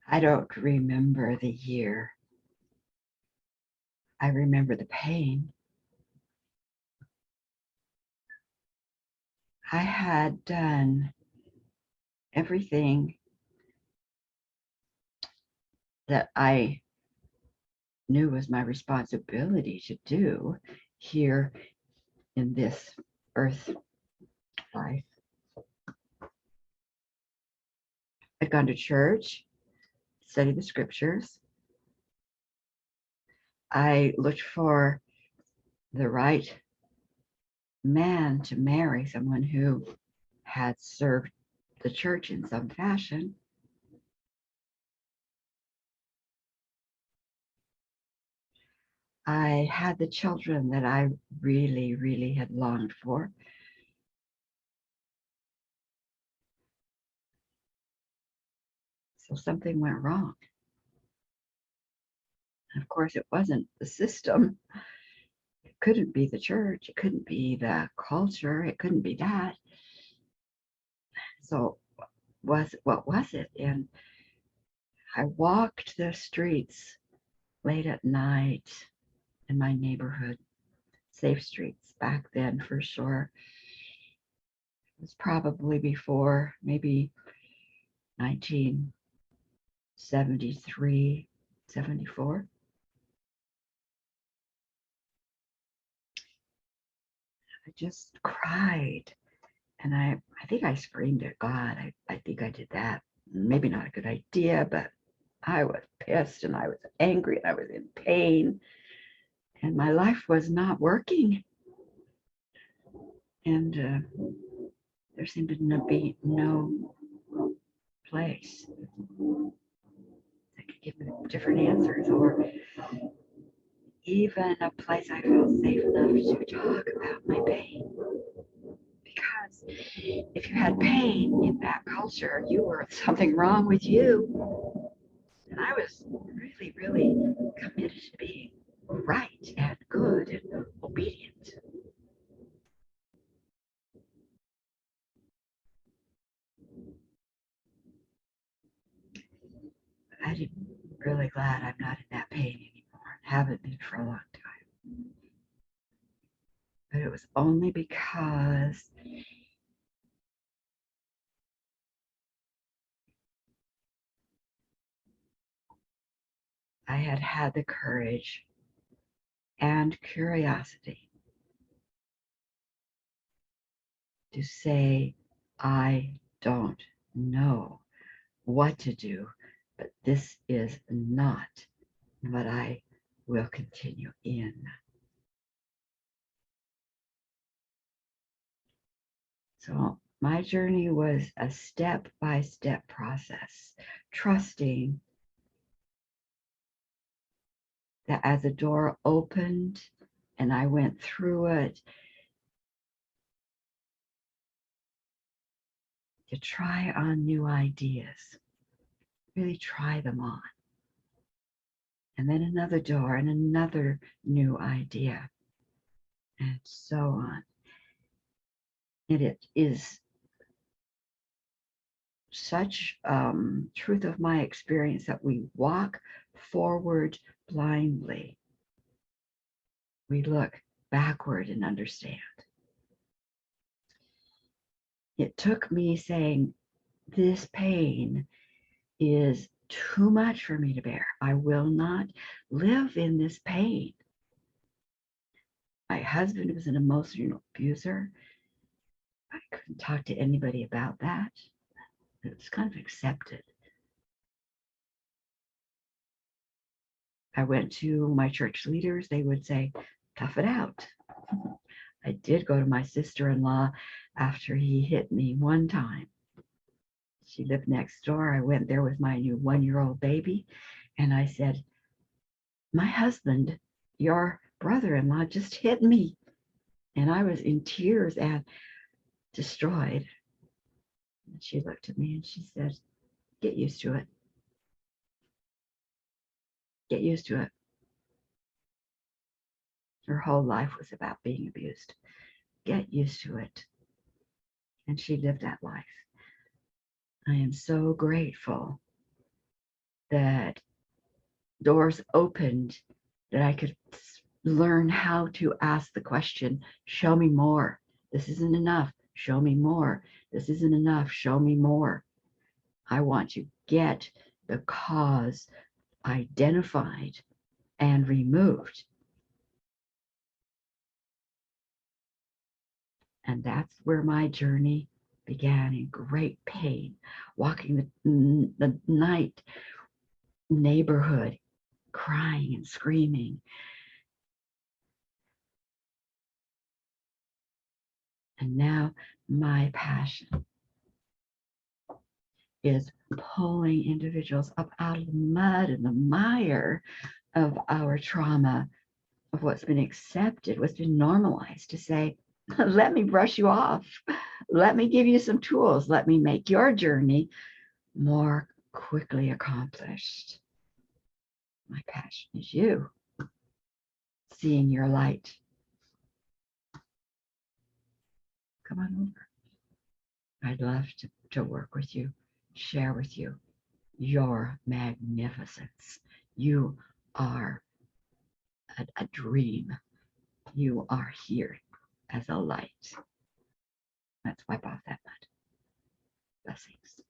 I don't remember the year. I remember the pain. I had done everything that I knew was my responsibility to do here in this earth life. I'd gone to church, studied the scriptures. I looked for the right man to marry, someone who had served the church in some fashion. I had the children that I really, really had longed for. So something went wrong. And of course, it wasn't the system. It couldn't be the church. It couldn't be the culture. It couldn't be that. So what was it? And I walked the streets late at night in my neighborhood, safe streets back then for sure. It was probably before maybe 1973, 74. I just cried. And I think I screamed at God. I think I did that. Maybe not a good idea, but I was pissed and I was angry and I was in pain. And my life was not working. And there seemed to be no place that could give me different answers, or even a place I felt safe enough to talk about my pain. Because if you had pain in that culture, you were something wrong with you. And I was really, really committed to being right and good and obedient. I'm really glad I'm not in that pain anymore. Haven't been for a long time. But it was only because I had had the courage and curiosity to say, I don't know what to do, but this is not what I will continue in. So my journey was a step-by-step process, trusting that as a door opened and I went through it, to try on new ideas, really try them on. And then another door and another new idea, and so on. And it is such truth of my experience that we walk forward blindly. We look backward and understand. It took me saying, this pain is too much for me to bear. I will not live in this pain. My husband was an emotional abuser. I couldn't talk to anybody about that. It was kind of accepted. I went to my church leaders. They would say, tough it out. I did go to my sister-in-law after he hit me one time. She lived next door. I went there with my new 1-year-old baby. And I said, my husband, your brother-in-law, just hit me. And I was in tears and destroyed. And she looked at me and she said, get used to it. Get used to it. Her whole life was about being abused. Get used to it. And she lived that life. I am so grateful that doors opened, that I could learn how to ask the question, show me more. This isn't enough. Show me more. This isn't enough. Show me more. I want to get the cause identified and removed. And that's where my journey began, in great pain, walking the night neighborhood, crying and screaming. And now my passion is pulling individuals up out of the mud and the mire of our trauma, of what's been accepted, what's been normalized, to say, let me brush you off. Let me give you some tools. Let me make your journey more quickly accomplished. My passion is you, seeing your light. Come on over. I'd love to work with you, share with you your magnificence. You are a dream. You are here as a light. Let's wipe off that mud. Blessings.